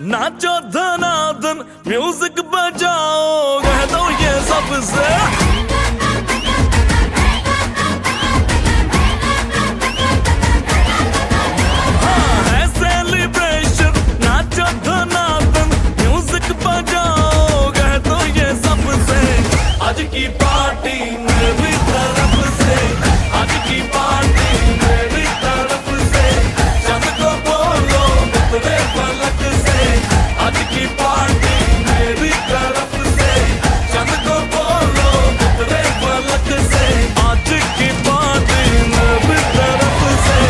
नाचो धनाधन music बजाओ कह दो ये सबसे है सेलिब्रेशन नाचो धनाधन म्यूजिक बजाओ कह दो ये सबसे आज की पार्टी मेरी तरफ से आज की पार्टी मेरी तरफ से चंद को बोलो तेरे पलक से आज की पार्टी मेरी तरफ से चंद को बोलो तेरे पलक से आज की पार्टी मेरी तरफ से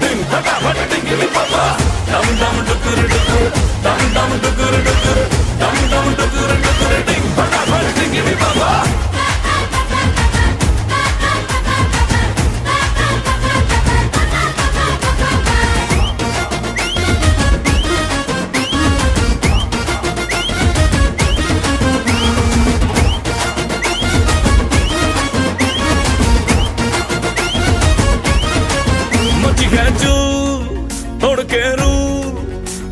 डिंग फटाफट डिंगी पापा डम डम डुकुर डुकुर डम डम डुकुर डुकुर डम डम डुकुर डुकुर डिंग फटाफट डिंगी पापा तोड़ के रू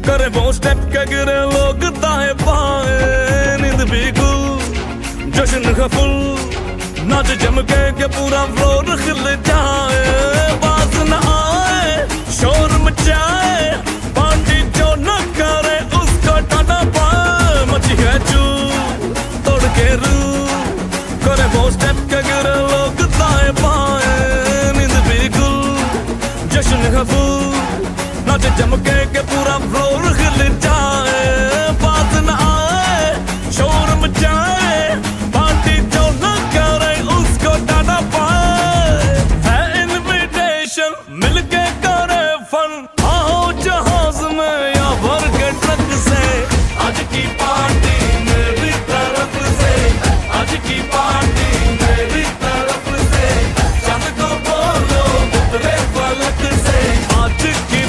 करे वो स्टेप के गिरे लोग दाएं बाएं नींद भी गुल जश्न का फुल नाच जम के पूरा फ्लोर खिल जाए बात न आए शोर मचाए पार्टी जो न करे उसको टाटा पाए मची है चू तोड़ के रू करे वो स्टेप के गिरे लोग दाएं बाएं नींद भी गुल जश्न का फुल नाच चमके के पूरा फ्लोर खिल जाए बात न आए शोर मचाए पार्टी जो न करे उसको टाटा पाए है इनविटेशन मिलके करे फन आओ जहाज में या भर के ट्रक से आज की पार्टी मेरी तरफ से आज की पार्टी मेरी तरफ से चंद को बोलो तेरे पलक से आज की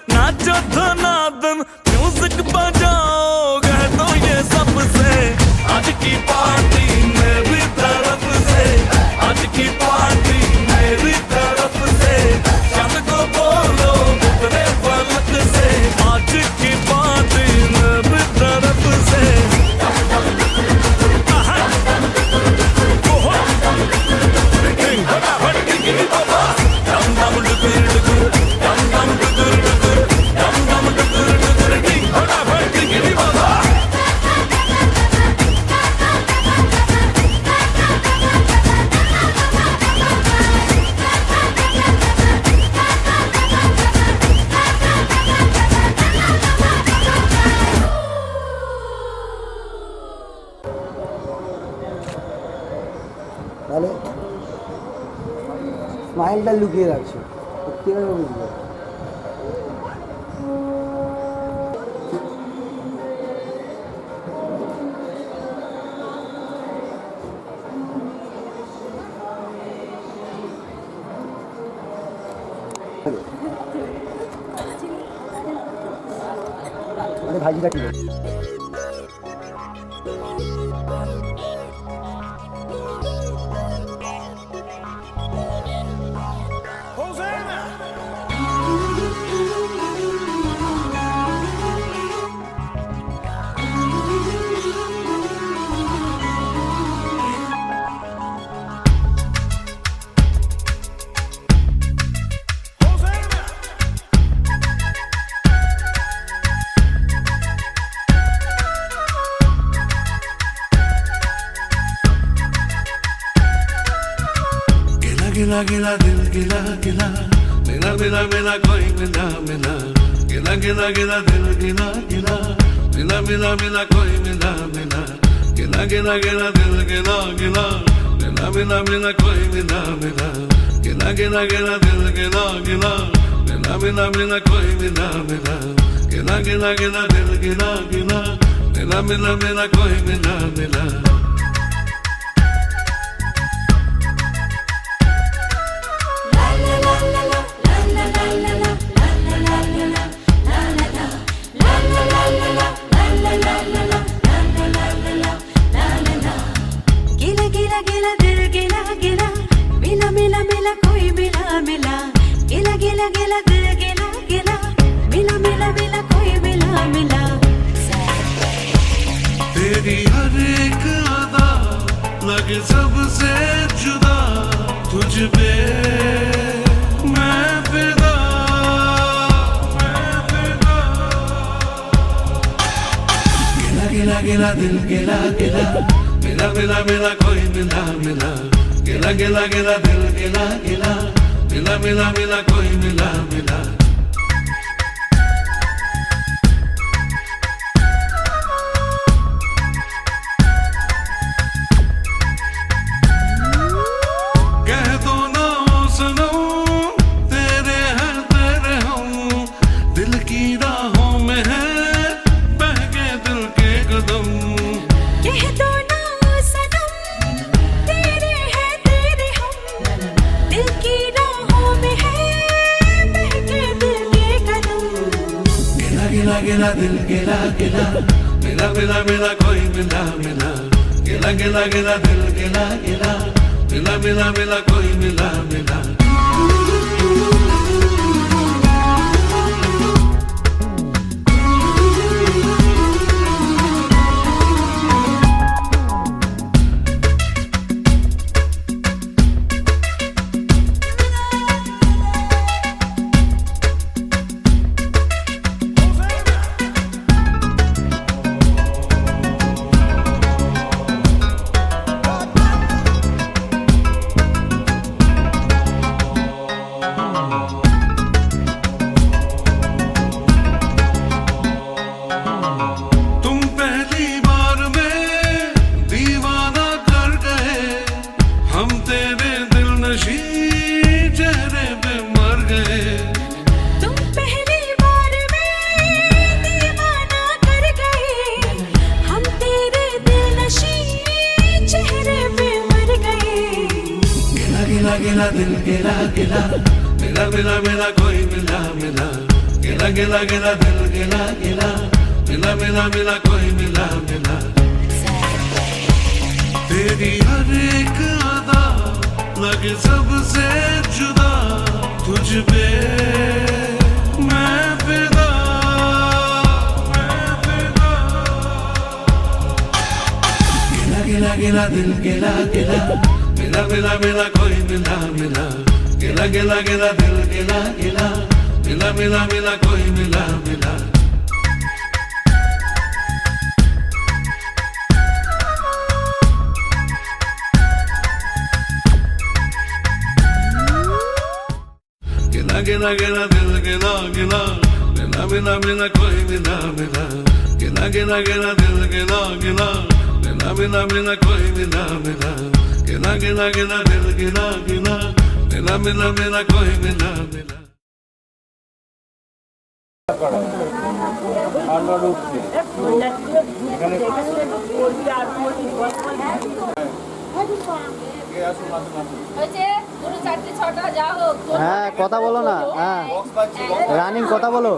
नाचो धनाधन म्यूजिक बजाओ कह दो ये सबसे आज की पार्टी मेरी तरफ से आज की पार्टी मेरी तरफ से चंद को बोलो तेरे पलक से आज की पार्टी मेरी तरफ से डम डम डुकुर डुकुर डम डम डुकुर डुकुर डम डम डुकुर डुकुर डिंग फटाफट डिंगी बाबा তাহলে স্মাইলটা লুকিয়ে রাখছো কীভাবে বুঝবো ভাজিটা কি गिला गिला दिल गिला गिला मिला मिला मिला कोई मिला मिला गिला गिला गिला दिल गिला गिला मिला मिला मिला कोई मिला मिला गिला गिला गिला दिल गिला गिला मिला मिला मिला कोई मिला मिला गिला गिला गिला दिल गिला गिला मिला मिला मिला कोई मिला मिला गिला गिला गिला दिल गिला गिला मिला मिला मिला कोई मिला मिला गिला गिला गिला दिल गिला गिला मिला मिला मिला कोई मिला मिला गिला गिला गिला दिल गिला गिला मिला मिला मिला कोई मिला मिला तेरी हर एक अदा लगे सबसे जुदा तुझ पे मैं फिदा गिला गिला गिला दिल गिला गिला मिला मिला मिला कोई मिला मिला गिला गिला गिला दिल गिला गिला मिला मिला मिला कोई मिला मिला कह दो ना सनम तेरे हैं तेरे हम दिल की राहों में है बहके दिल के कदम कह दो ना सनम तेरे हैं तेरे हम दिल की राहों में है बहके दिल के कदम गिला गिला गिला दिल गिला गिला मिला मिला मिला कोई मिला मिला गिला गिला गिला दिल गिला गिला मिला मिला मिला कोई मिला मिला तुम पहली बार में दीवाना कर गए हम तेरे दिल नशी चेहरे पे मर गए तुम पहली बार में दीवाना कर गए हम तेरे दिल नशी चेहरे पे मर गए गिला गिला गिला दिल गिला गिला मिला मिला मिला कोई मिला मिला गिला गिला गिला दिल गिला गिला मिला मिला मिला कोई मिला मिला तेरी हर एक अदा लगे सबसे जुदा तुझ पे मैं फिदा गिला गिला गिला दिल गिला गिला मिला मिला मिला कोई मिला मिला गिला गिला गिला दिल गिला गिला मिला मिला मिला कोई मिला मिला गिला गिला गिला दिल गिला गिला मिला मिला मिला कोई मिला मिला गिला गिला गिला दिल गिला गिला मिला मिला मिला कोई मिला मिला गिला गिला गिला दिल गिला गिला मिला मिला मिला कोई मिला मिला হ্যাঁ কথা বলো না, হ্যাঁ রানিং কথা বলো,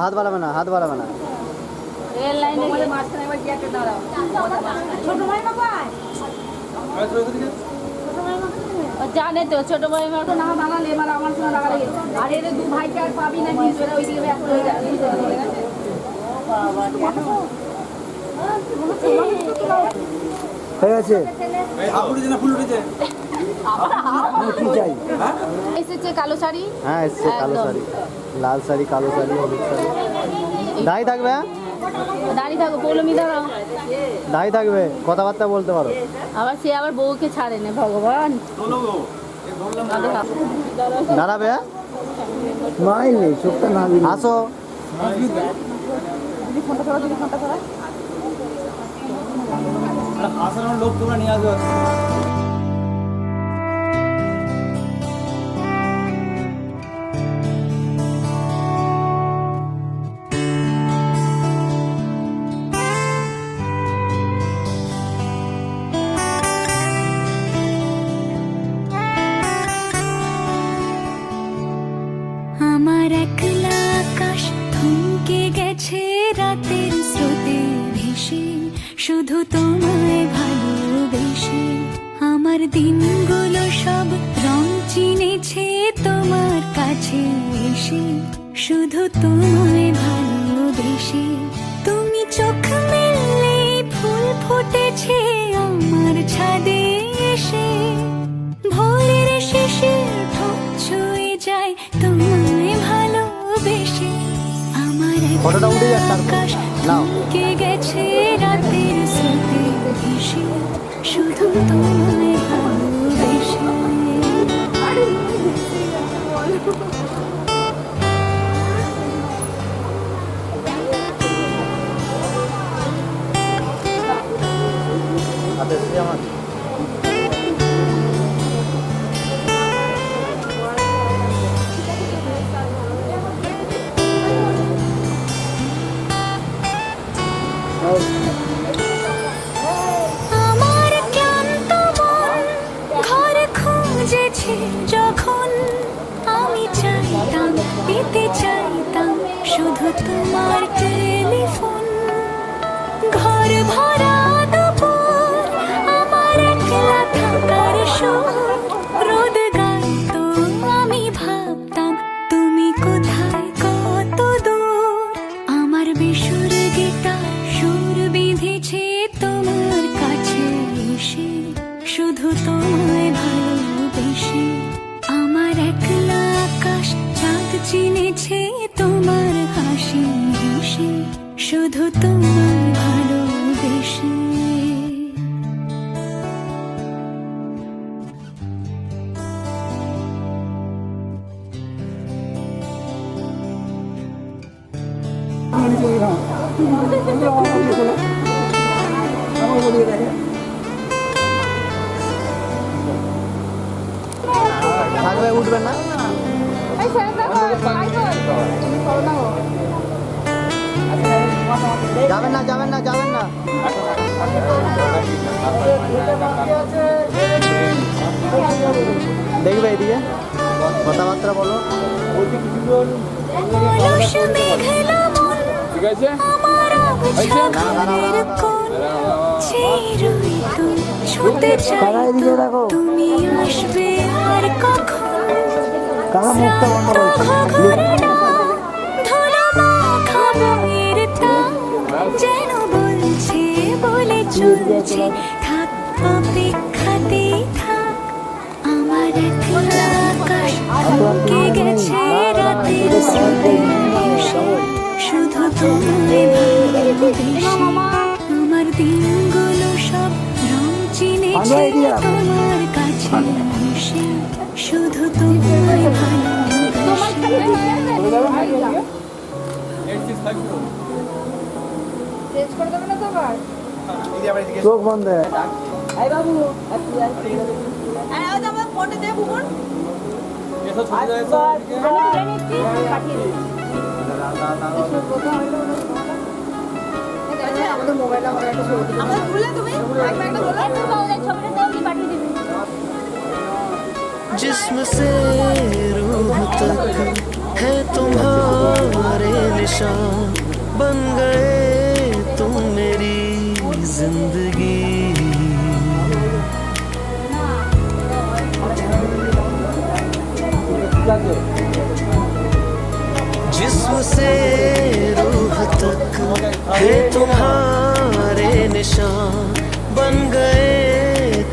হাত বাড়াবে না, হাত বাড়াবে না। জানে তো ছোট ভাই আমার তো না দাঁড়ালে এবার আমার সঙ্গে দাঁড়ালে আর এর দু ভাইকে আর পাবি না কিন্তু ওরা ওইদিকে ব্যস্ত হয়ে যাবে হয়ে গেছে। এসেছে কালো শাড়ি, হ্যাঁ এসছে কালো শাড়ি, লাল শাড়ি, কালো শাড়ি, হলুদ শাড়ি। দাঁড়িয়ে থাকবে, হ্যাঁ দাঁড়িয়ে থাকো, পৌলমি দাঁড়াও। দাঁড়িয়ে থাকবে, কথাবার্তা বলতে পারো। আবার সে আবার বউকে ছাড়ে না, ভগবান। দাঁড়াবে, মাইল নেই, চোখটা না আসো। লোক তোমরা নিয়ে আসবে। আমার একলা আকাশ থমকে গেছে রাতের স্রোতে ভেসে, শুধু তোমায় ভালোবেসে। আমার দিনগুলো সব রং চিনেছে তোমার কাছে এসে, শুধু তোমায় ভালোবেসে। তুমি চোখ মেললে ফুল ফুটেছে আমার ছাদে এসে, ভোরের শেষের ঠোঁট ছুঁয়ে যায় তোমায় ভালোবেসে। আমার ফটোটা উঠে যাক তারপর। আকাশ নাও। থমকে গেছে রাতের স্রোতে ভেসে, শুধু তোমায় ভালোবেসে। আমার আমার ক্লান্ত মন ঘর খুঁজেছে যখন, আমি চাইতাম পেতে চাইতাম শুধু তোমার টেলিফোন। ঘর ভরা দুপুর আমার একলা থাকার সুর, রোদ গাইতো আমি ভাবতাম তুমি কোথায় কত দূর। আমার বেসুর গিটার সুর বিঁধেছে তোমার কাছে এসে, শুধু তোমায় ভালোবেসে। আমার একলা আকাশ চাঁদ চিনেছে তোমার হাসি হেসে, শুধু তোমায় ভালোবেসে। থাকবে, উঠবে না। যাবেন না, যাবেন না, যাবেন না। দেখবে এদিকে, কথাবার্তা বলো। ঠিক আছে, তুমি আসবে আর কখন? যেন বলছে বলে চলছে, থাক অপেক্ষাতেই থাক। আমার একলা আকাশ থমকে গেছে রাতের স্রোতে ভেসে, শুধু তোমায় ভালোবেসে। আমার দিনগুলো সব রং চিনেছে তোমার কাছে এসে, শুধু তোমায় ভালোবেসে। চোখ বন্ধ। जिस्म से रूह तक है तुम्हारे निशान, बन गए तुम मेरी जिंदगी। जिस्म से रूह तक है तुम्हारे निशान, बन गए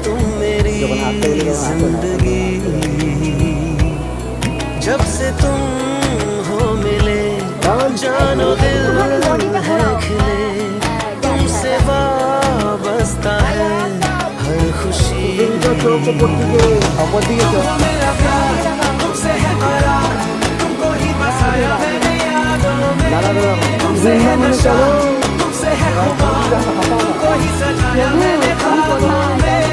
तुम मेरी जिंदगी। जब से तुम हो मिले जानो दिल है खिले। চোখ ওপর দিকে চোখ। मेरा प्यार तुमसे है करार, तुमको ही बसाया मैंने यादों में। तुमसे है नशा, तुमसे है खुमार, तुमको ही सजाया मैंने ख्वाबों में।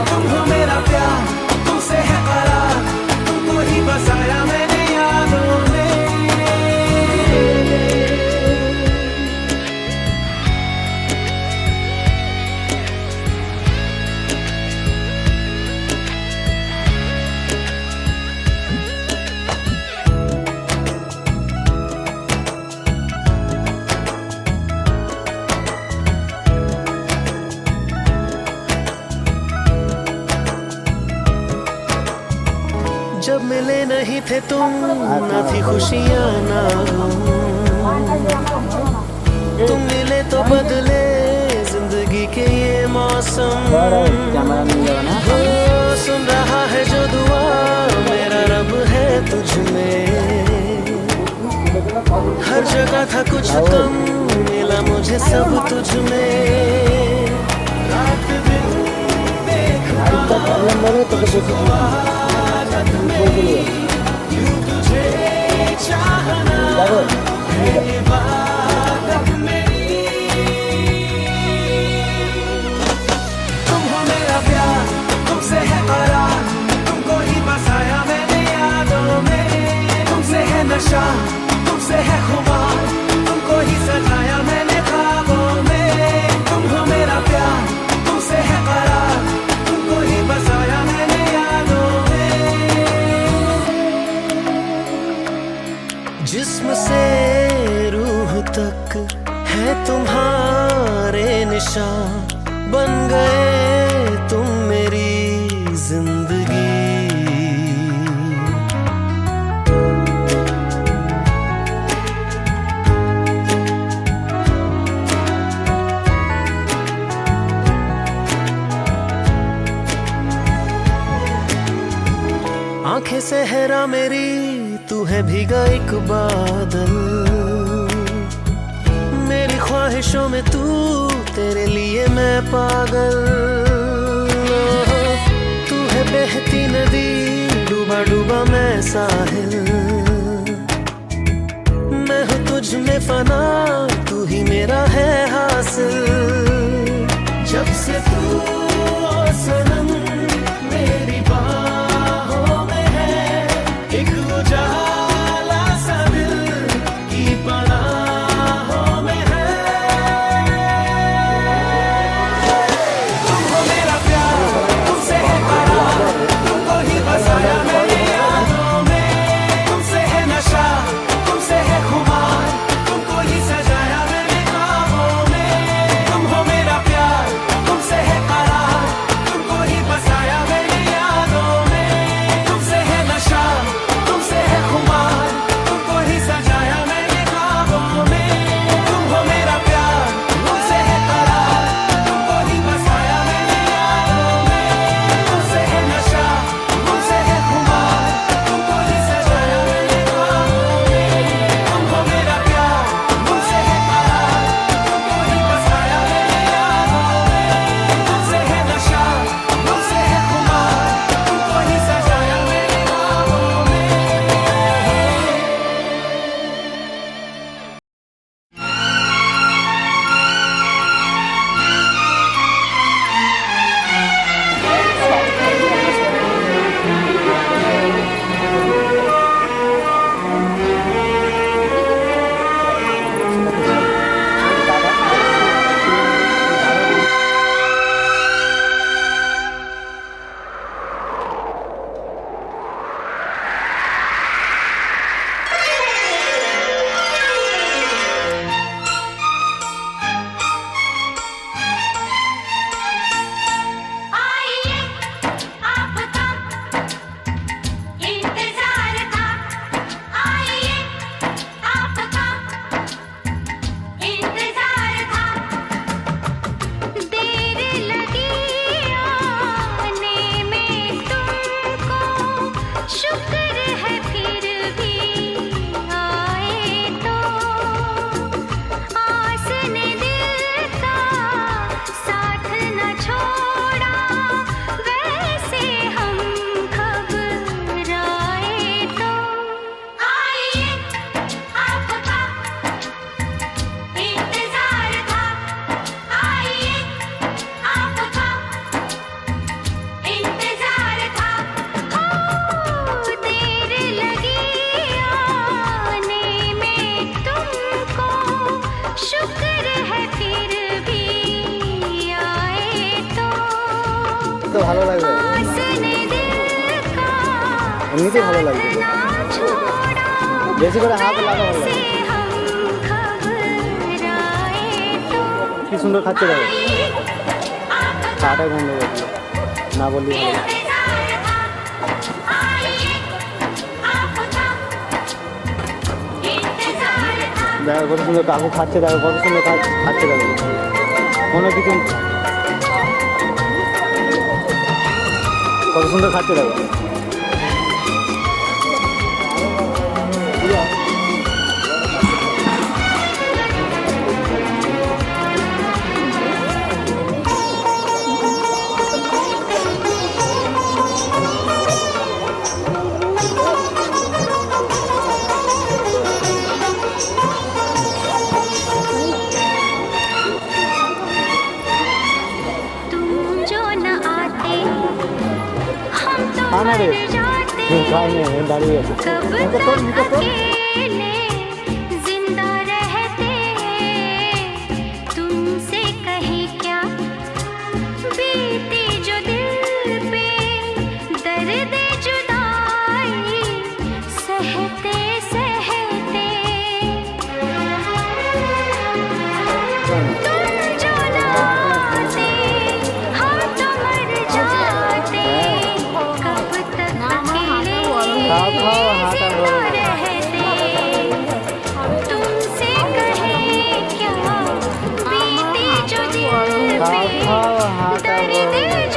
तुम हो मेरा प्यार, तुमसे है करार, तुमको ही बसाया मैंने यादों में। जब मिले नहीं थे तुम, ना थी खुशियाँ ना गम। तुम मिले तो बदले जिंदगी के ये मौसम। कैमरा नहीं लगा ना। हो सुन रहा है जो दुआ मेरा रब है तुझ में। हर जगह था कुछ कम, मिला मुझे सब तुझ में। रात दिन देखा यूं तुझे चाहना है इबादत मेरी। तुम हो मेरा प्यार, तुमसे है करार, तुमको ही बसाया मैंने यादों में। तुमसे है नशा, तुमसे है खुमार, तुमको ही सजाया मैंने ख्वाबों में। तुम हो मेरा प्यार, तुमसे है करार, तुमको ही बसाया मैंने यादों में। जिस्म से रूह तक है तुम्हारे निशान, बन गए तुम मेरी जिंदगी। आंखें सहरा मेरी, तू है भीगा एक बादल। मेरी ख्वाहिशों में तू, तेरे लिए मैं पागल। तू है बहती नदी, डूबा डूबा मैं साहिल। मैं हूँ तुझ में फना, तू ही मेरा है हासिल। जब से तू ओ सनम मेरी बाहों में है, एक उजाला सा दिल की पनाहों में है। तुम हो मेरा प्यार, तुमसे है करार, तुमको ही बसाया मैंने यादों में। तुमसे है नशा, तुमसे है खुमार, तुमको ही सजा ভালো লাগবে, এমনিতেই ভালো লাগবে, বেশি করে হাত লাগা ভালো লাগবে। কি সুন্দর খাচ্ছে দেখো, চাটা গন্ধ করছে না বললি ভালো। দেখো কত সুন্দর কাকু খাচ্ছে, দেখো কত সুন্দর খাচ্ছে দেখো, কোনো কিছু কত সুন্দর খাচ্ছে দেখো। खाना रे खाने दाढ़ी जिंदा रहते तुमसे कहे क्या बीती जो दिल पे दर्द जुदाई सहते सहते तुम जो ना आते हम तो मर जाते कब तक अकेले रहते तुमसे कहे क्या बीती जो दिल पे दर्द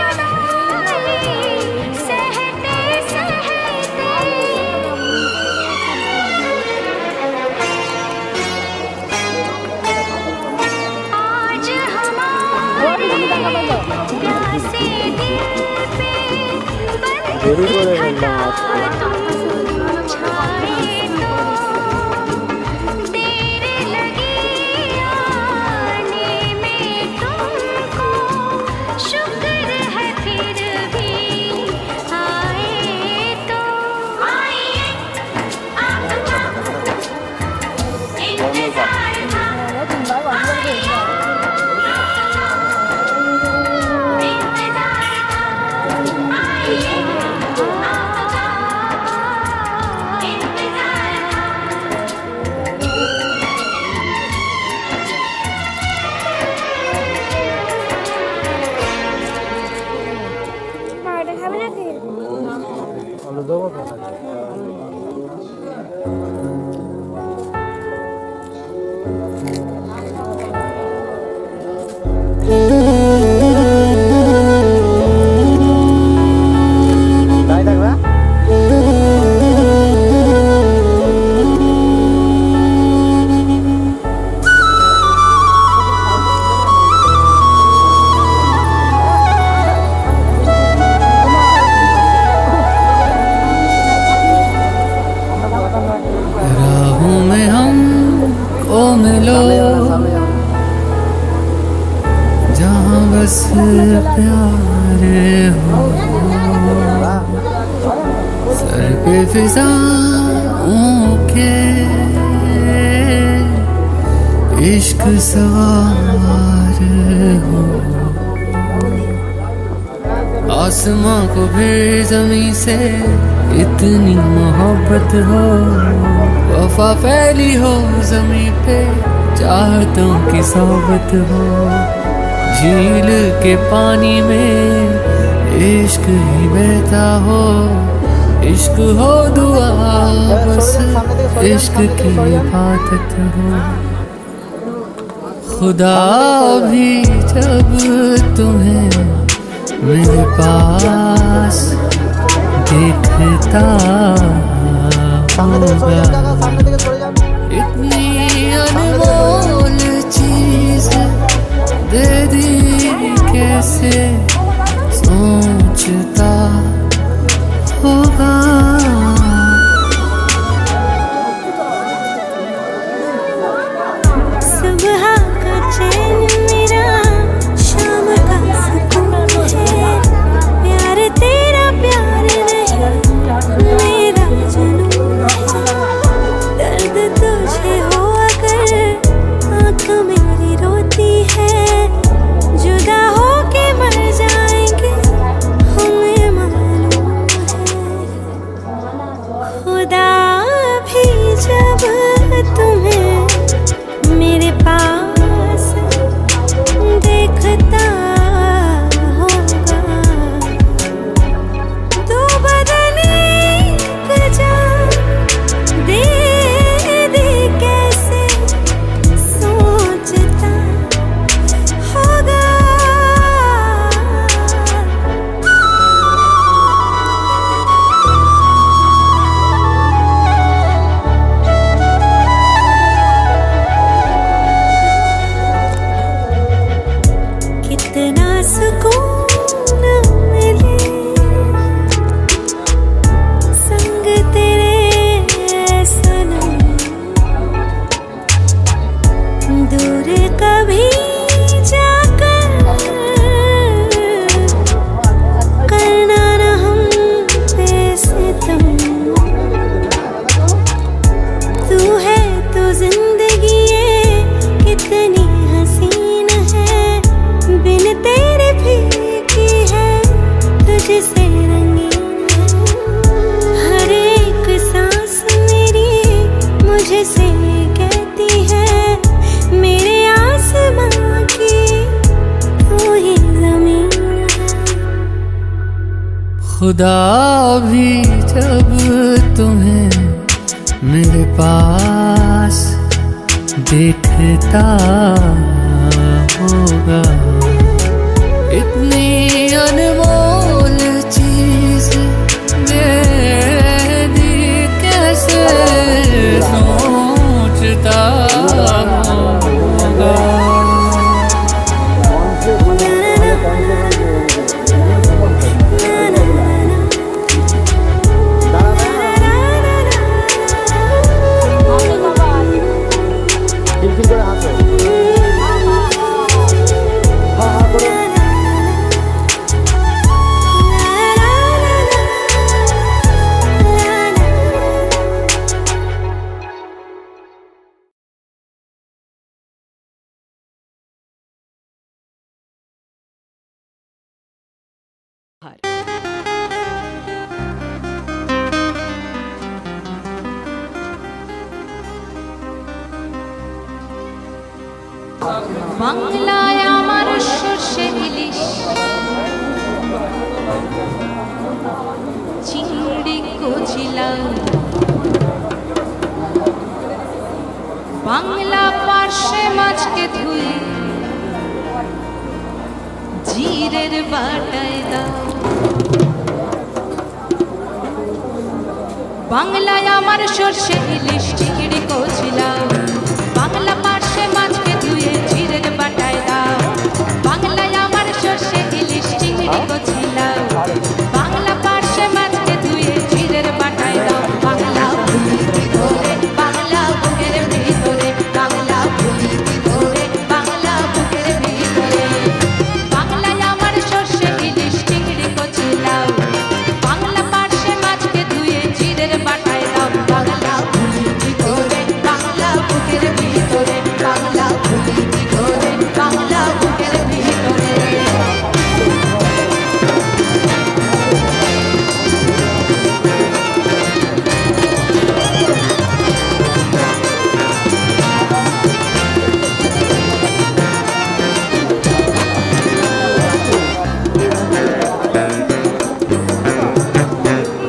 जुदाई सहते सहते आज हमारी प्यासे दिल पे देरी করে ফেললাম छाए तो देर लगी आने में तुमको शुक्र है फिर भी आए तो आइए आपका इंतजार था আলু দেবো তো তাই থাকবে। राहों में हमको मिलो जहाँ बस प्यार हो, सर पे फिजाओं के इश्क सवार हो, आसमां को भी जमीन से इतनी मोहब्बत हो, वफा फैली हो जमीन पे चाहतों की सोबत हो, झील के पानी में इश्क ही बहता हो, इश्क हो दुआ बस इश्क की इबादत हो, खुदा भी जब तुम्हें मेरे पास देखता होगा, इतनी अनमोल चीज दे दी कैसे सोचता होगा। सुबह का चैन मेरा शाम का सुकून है, प्यार तेरा प्यार नहीं मेरा जुनून है, दर्द तुझे हो अगर आँख मेरी रोती है, जुदा हो के मर जाएंगे मुझसे रंगीन है, हर एक सांस मेरी मुझसे कहती है मेरे आसमां की तू ही ज़मीन है। खुदा भी जब तुम्हें मेरे पास देखता होगा, इतनी अनमोल चीज दे दी कैसे सोचता होगा। খিলখিল করে হাসো। বাংলায় আমার সর্ষে ইলিশ, চিংড়ি কচিলা, বাংলা পার্শে মাছকে ধুই জিরের বাটায় দাও। বাংলায় আমার সর্ষে ইলিশ, চিংড়ি কচিলা, বাংলা পার্শে মাছকে ধুয়ে জিরের বাটায় দাও। বাংলায় আমার সর্ষে ইলিশ, চিংড়ি কচিলা, বাংলা পার্শে মাছকে ধুয়ে জিরের বাটায় দাও। বাংলা ভুলিতে ধরে বাংলা বুকের ভিতরে, বাংলা ভুলিতে ধরে বাংলা বুকের ভিতরে। বাংলায় আমার সর্ষে ইলিশ, চিংড়ি কচিলা, বাংলা পার্শে মাছকে ধুয়ে জিরের বাটায় দাও। বাংলা ভুলিতে ধরে বাংলা বুকের ভিতরে, বাংলা ভুলিতে ধরে বাংলা বুকের ভিতরে।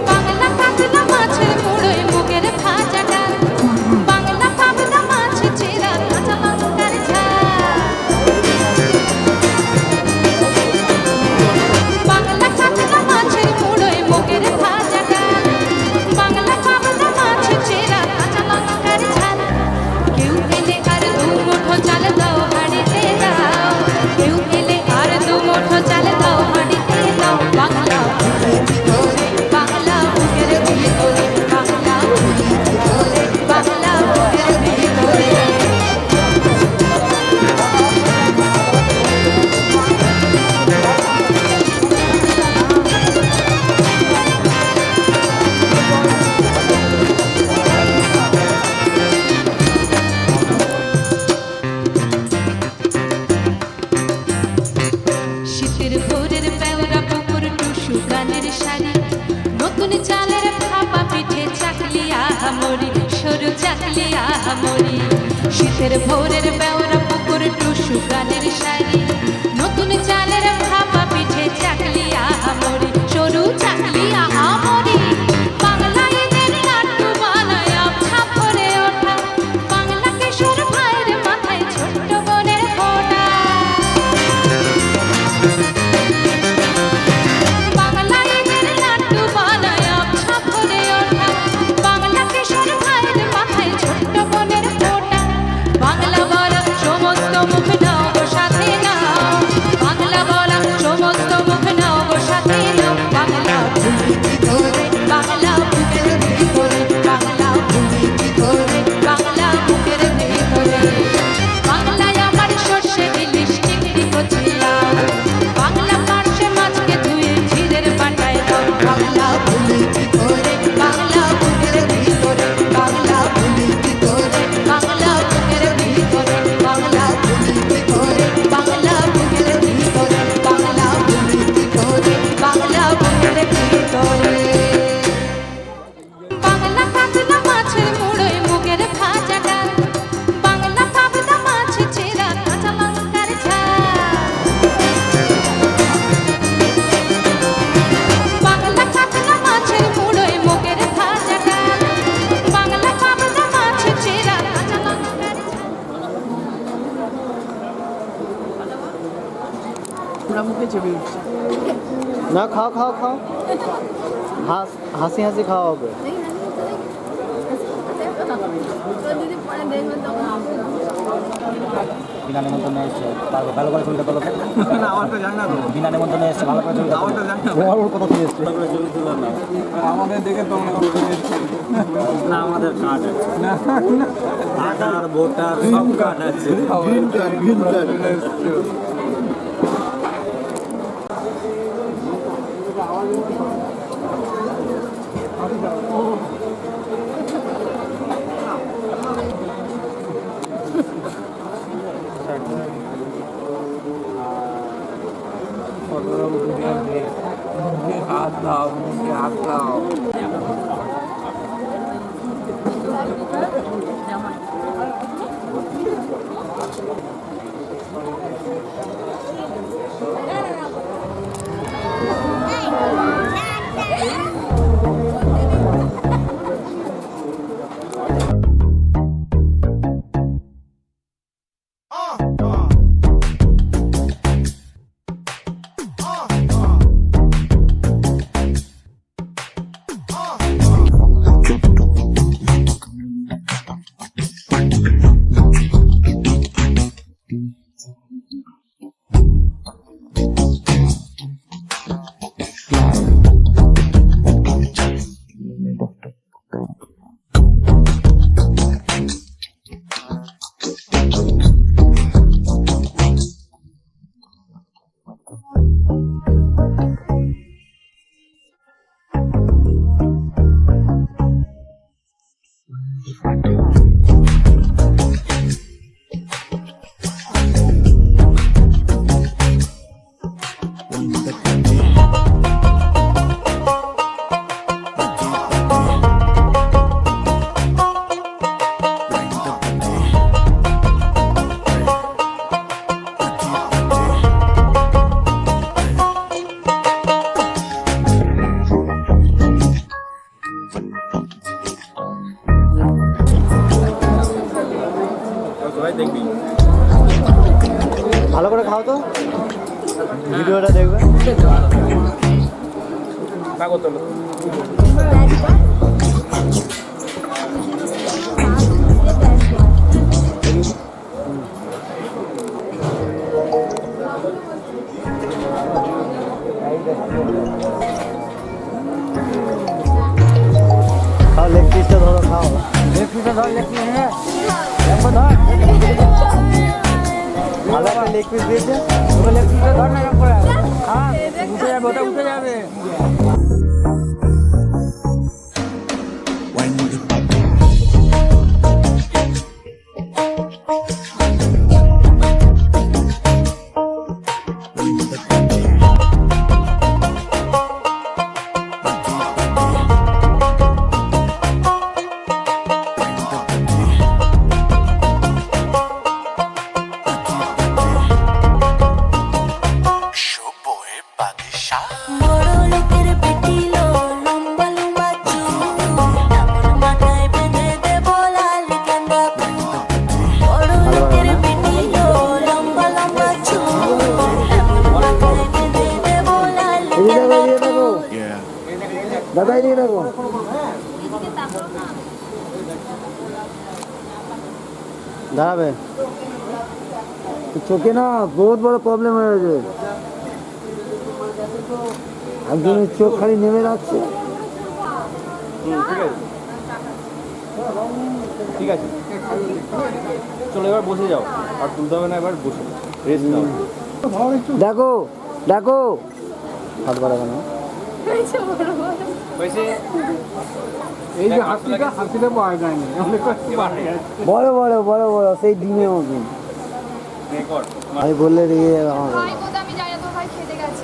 বাংলা কাতলা মাছের মুড়োয় মুগের ভাজা ডাল, বাংলা পাবদা মাছ চেরা কাঁচা লঙ্কার ঝাল। বাংলা কাতলা মাছের মুড়োয় মুগের ভাজা ডাল, বাংলা পাবদা মাছ চেরা কাঁচা লঙ্কার ঝাল। কেউ এলে আর দু মুঠো চাল দাও হাঁড়িতে দাও, কেউ এলে আর দু মুঠো চাল দাও হাঁড়িতে দাও। বাংলা ভুলিতে ধরে বাংলা বুকের ভিতরে, বাংলা ভুলিতে ধরে বাংলা বুকের ভিতরে। শীতের ভোরের পেওরা পুকুর টুসু গানের শাড়ি, নতুন চালের ভাপা পিঠে চাকলি আহামরি, সরু চাকলি আহামরি। শীতের ভোরের পেওরা পুকুর টুসু গানের শাড়ি, নতুন চালের ভাপা পিঠে চাকলি আহামরি, সরু চাকলি আহামরি। বাংলা ঈদের লাড্ডু বানায় আবছা ভরে ওঠা, বাংলা কিশোর ভাইয়ের মাথায় ছোট্ট বোনের ফোঁটা। বাংলা ঈদের লাড্ডু বানায় আবছা ভরে ওঠা, বাংলা কিশোর ভাইয়ের মাথায় ছোট্ট বোনের ফোঁটা। বাংলা বড় সমস্ত মুখ নাও সাথে না, না খাও খাও খাও, হাসি হাসি খাওয়া হবে। যদি পরে দেখবেন তখন বিনা নিমন্ত্রণে এসছে, ভালো করে ছবিটা তোলো। আমারটা জানি না, বিনা নিমন্ত্রণে এসছে, ভালো করে ছবিটা আমারটা জানি না। ওর কথা কি এসছে, ভালো করে ছবি তোলা না আমাদের দেখে তো না, আমাদের কার্ড আছে না, আধার ভোটার সব কার্ড আছে, গ্রিন কার্ড হাত দাও, হাত দাও। ভালো করে খাও তো, ভিডিওটা দেখবে। খাও, লেগ পিসটা ধরো, খাও লেগ পিসটা ধর, লেগ পিস হ্যাঁ একবার ধর, ভালো একটা লেগ পিস দিয়েছে, তোকে লেগ পিসটা ধর না, এরকম করে হ্যাঁ উঠে যাবে, ওটা উঠে যাবে। দাদা এদিকে দেখো, দাঁড়াবে, চোখে না বহুত বড় প্রবলেম হয়ে গেছে, একজনের চোখ খালি নেমে যাচ্ছে। ঠিক আছে, চলো এবার বসে যাও, আর তুলতে হবে না, এবার বসে রেস্ট নাও। দেখো দেখো, হাত বাড়াবে না, এই যে হাসিটা পাওয়া যায়নি, বড় বড় বড় বড় সেই ডিমের মতন। আমি বললে রেগে যাবে আমাকে। ভাই কোথা, আমি যাই না, তোর ভাই খেতে গেছে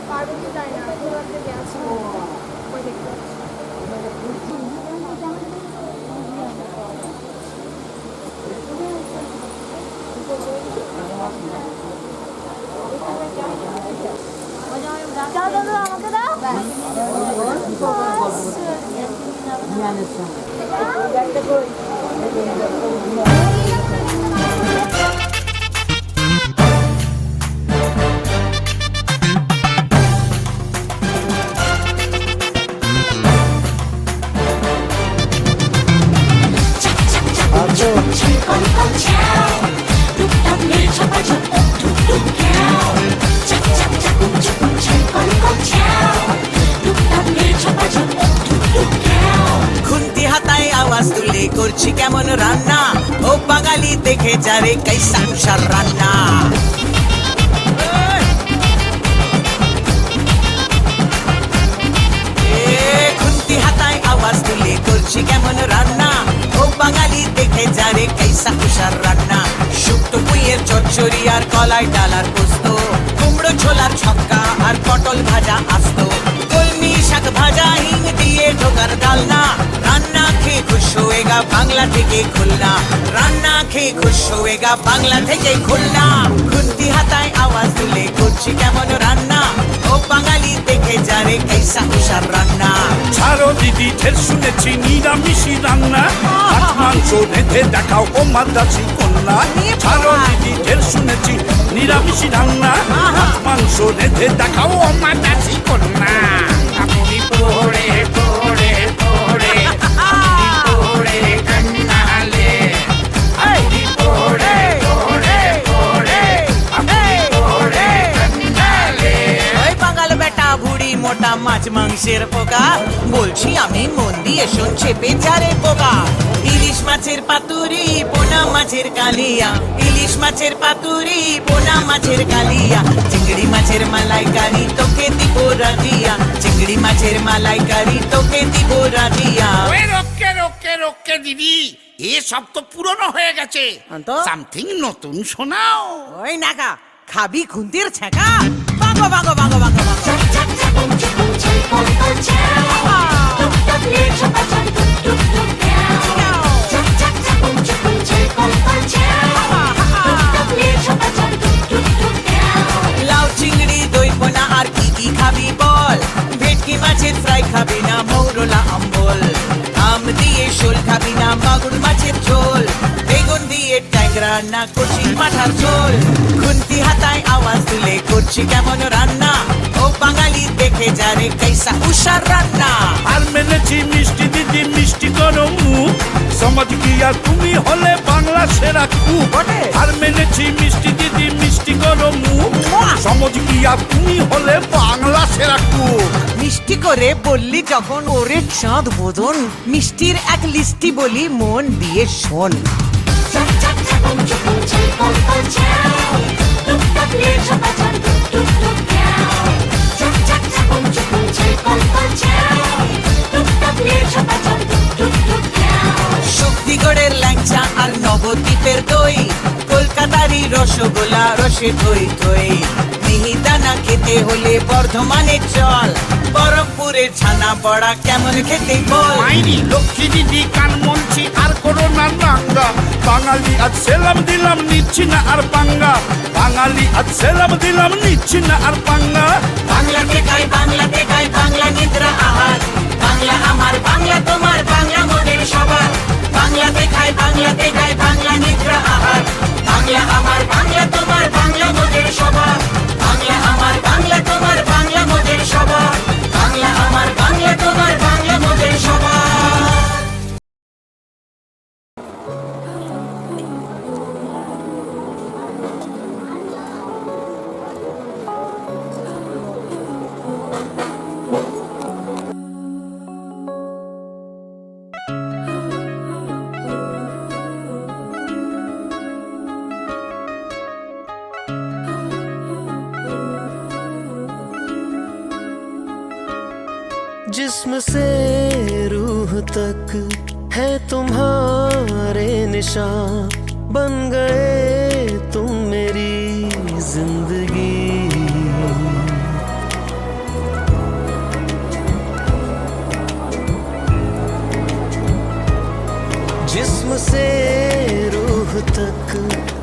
পারবো কি যাই না, তোর হাতে গেছে ওই দেখতে দাও দাও দাও, আমাকে দাও। দেখে যারে कैसा उषार রান্না খুন্তি হাতায় আওয়াজ তুলে করছি কেমন রান্না ও বাঙালি দেখে যারে कैसा उषार রান্না শুক্তো পুইয়ের চচ্চড়ি আর কলাই ডালার পোস্ত কুমড়ো ছোলার ছক্কা আর পটল ভাজা আস্ত কলমি শাক ভাজা হিং দিয়ে ঢোকার ডালনা রান্না খেয়ে খুশ হয়েগা বাংলা থেকে খুলনা রান্না খেয়ে খুশ হয়েগা বাংলা থেকে খুলনা খুন্তি হাতায় আওয়াজ তুলে করছি কেমন রান্না ও বাঙালি দেখে যারে कैसा उषार রান্না ছাড়ো দিদি ঢের শুনেছি নিরামিষি রান্না হাঁস মাংস রেঁধে দেখাও ও মাদ্রাসি কন্যা ছাড়ো দিদি ঢের শুনেছি নিরামিষি রান্না হাঁস মাংস রেঁধে দেখাও ও মাদ্রাসি কন্যা আপনি পড়ে পড়ে পড়ে আপনি পড়ে কান্নালে আপনি পড়ে পড়ে পড়ে আপনি পড়ে কান্নালে ওই বাঙাল বেটা বুড়ি মোটা মাছ মাংসের পোকা বলছি আমি মন দিয়ে শোন চেপে যারে পোকা ইলিশ মাছের পাতুরি পোনা মাছের কালিয়া ইলিশ মাছের পাতুরি পোনা মাছের কালিয়া চিংড়ি মাছের মালাইকারি তোকে দিব রাজিয়া চিংড়ি মাছের মালাইকারি তোকে দিব রাজিয়া ওই রোকে রোকে রোকে দিদি এসব তো পুরনো হয়ে গেছে তো? সামথিং নতুন শোনাও ওই নাকা খাবি খুন্তির ছেঁকা বাঙ্গো বাঙ্গো বাঙ্গো বাঙ্গো বাঙ্গো লাউ চিংড়ি দই পোনা আর কি কি খাবি বল ভেটকি মাছের ফ্রাই খাবি না মৌরলা অম্বল আম দিয়ে শোল খাবি না মাগুর মাছের ঝোল বেগুন দিয়ে ট্যাংরা না কচি পাঠার ঝোল খুন্তি হাতায় আওয়াজ তুলে করছি কেমন রান্না ও বাঙালি দেখে যারে कैसा उषार রান্না আর মেনেছি মিষ্টি দিদি মিষ্টি করো মুখ সমাজ কি আর তুমি হলে বাংলা সেরা কুক বটে। আর মেনেছি মিষ্টি দিদি মিষ্টি করো মুখ সমাজ কি আর তুমি হলে বাংলা সেরা কুক মিষ্টি করে বললি যখন ওরে চাঁদ বোধন মিষ্টির এক লিস্টি বলি মন দিয়ে শোন শক্তিগড়ের ল্যাংচা আর নবদ্বীপের দই কলকাতারই রসগোল্লা রসে থই থই মিহিদানা খেতে হলে বর্ধমানের চল বরফপুরের ছানা বড়া কেমন খেতে বল মাইরি লক্ষ্মী দিদি কান মনছি আর করোনা নাঙ্গা বাঙালি আজ সেলাম দিলাম নিচ্ছি না আর পাঙ্গা বাঙালি আজ সেলাম দিলাম নিচ্ছি না আর পাঙ্গা বাংলাতে খাই বাংলা নিদ্রা আহার বাংলা আমার বাংলা তোমার বাংলা মোদের সবার বাংলাতে খাই বাংলা নিদ্রা আহার বাংলা আমার বাংলা তোমার বাংলা মোদের সবার বাংলা আমার বাংলা তোমার বাংলা মোদের সবার বাংলা আমার বাংলা তোমার বাংলা মোদের সবার जिस्म से रूह तक है तुम्हारे निशान बन गए तुम मेरी जिंदगी जिस्म से रूह तक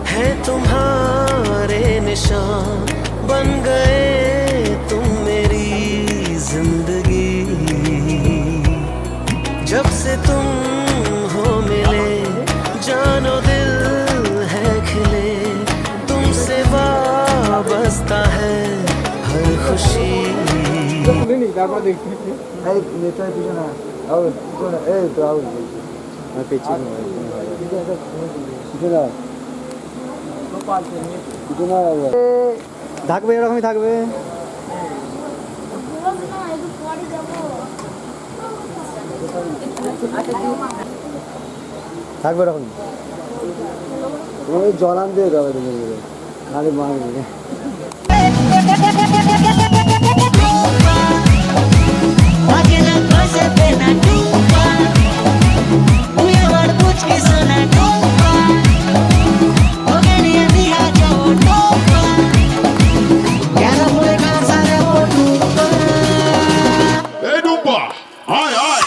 है तुम्हारे निशान बन गए तुम मेरी जिंदगी जब से तुम हो मिले जानो दिल है खिले तुमसे वाबस्ता है हर खुशी তারপর দেখি এই নেতার পিছনে আউট এই তো আউট পিছনে পিছনে থাকবে এরকমই থাকবে থাকবে এরকম ওই জল আনতে যেতে হবে তুমি নাহলে মারবে ए डूबा आय आय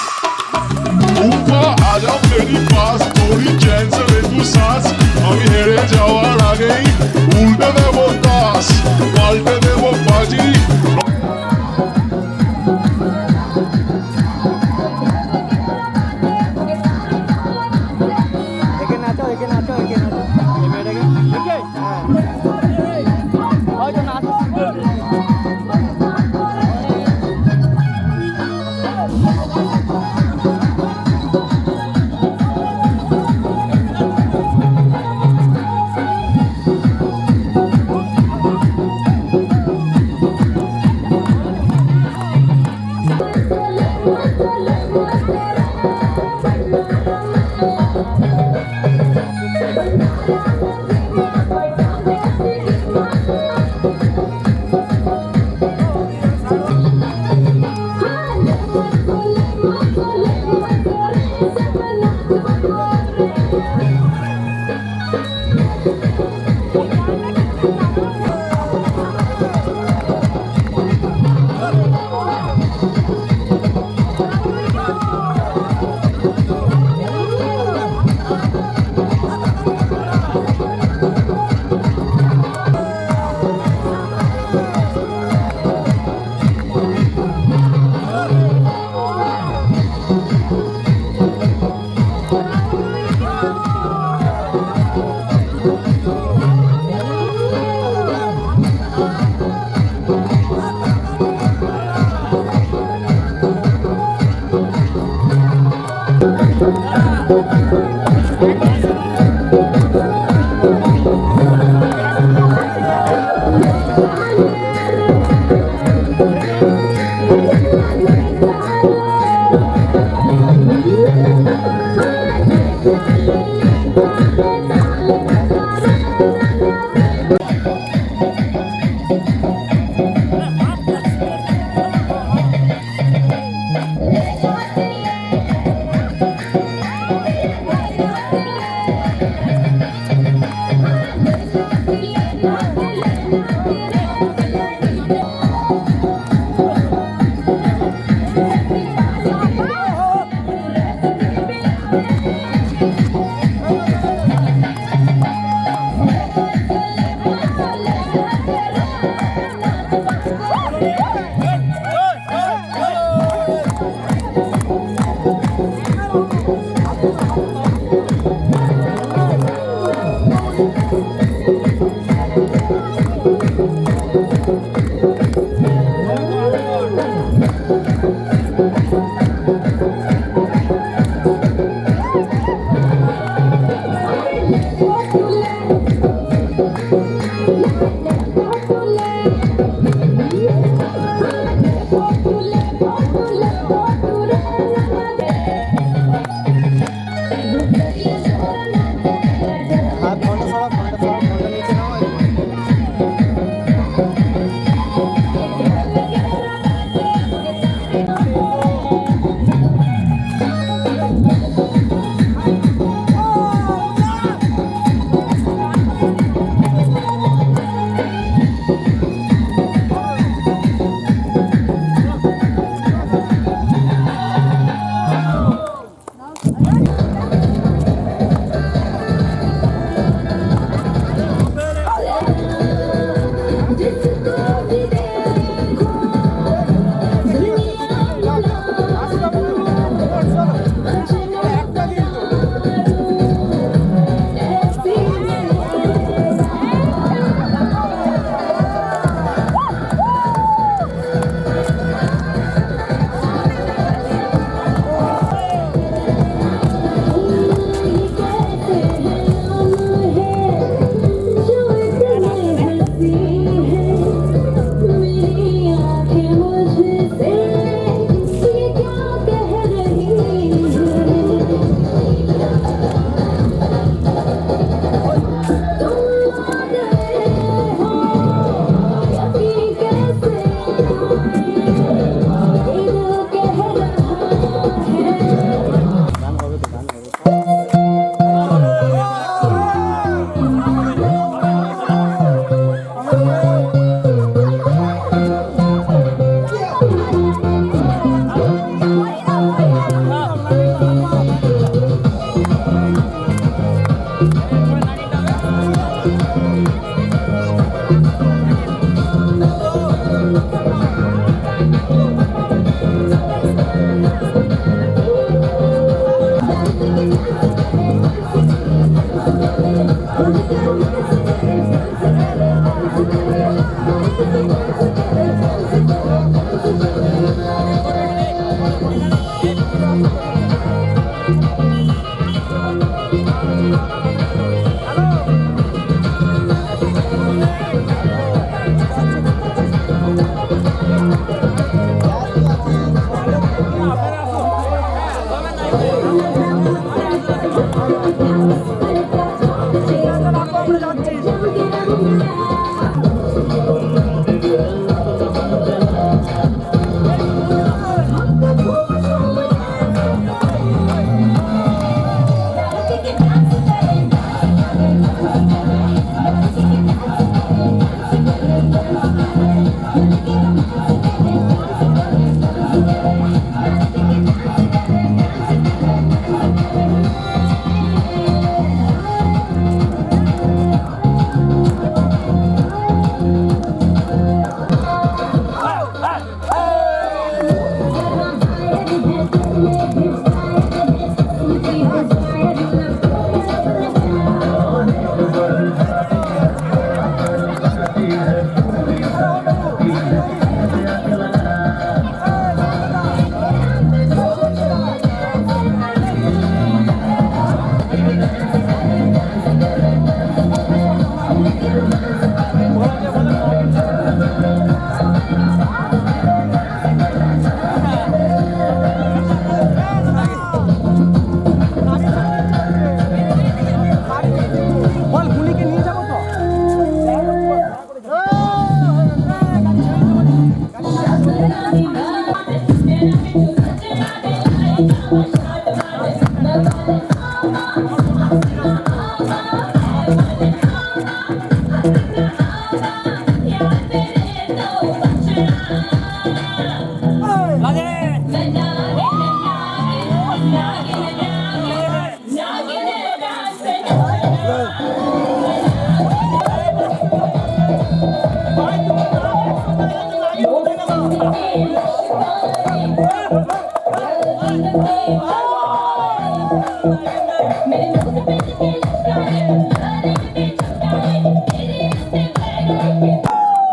डूबा आजा मेरी पास थोड़ी चैन से ले तू सांस আমি হেরে যাওয়ার আগেই উল্টে দেবো তাস পাল্টে দেবো বাজি একে নাচো একে নাচো একে নাচো এই মেয়েটাকে একে হ্যাঁ হয়তো নাচো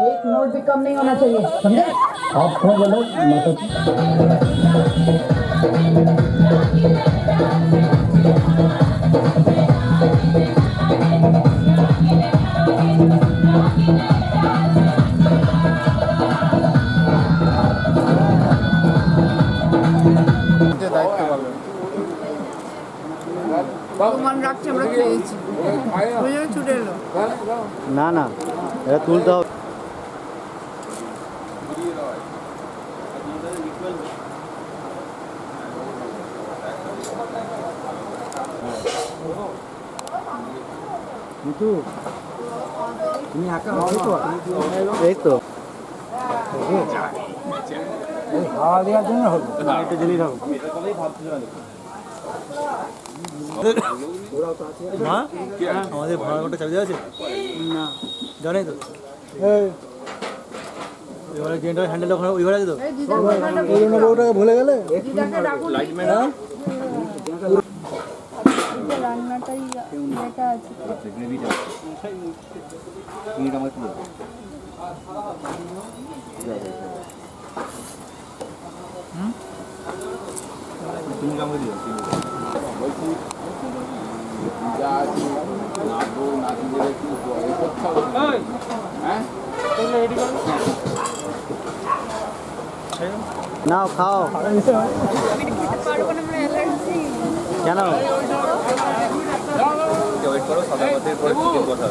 एक नोट भी कम नहीं होना चाहिए, समझे? आप कौन बोलो माता প্রমাণ রাখছে আমরা খেয়েছি ছুটে এলো। না না এটা তুলতে হবে মিঠু তুমি একা আছো তো এই তো হাওয়া দেওয়ার জন্য হলো একটু জেলি থাকো মা আমাদের ভাড়া ঘরটা চাবি দেওয়া আছে না জানাই তো এবারে জেনারেল হ্যান্ডেল ওখানে ওই ঘরে আছে তো ওই জন্য বউটাকে ভুলে গেলে রান্নাটাই এটা আছে গ্রেভিটা মিনিট আমার তুলে তুমি কামড়ে দিও নাও খাও কেন ওয়েট করো সাদা ভাতের পরে চিকেন কথা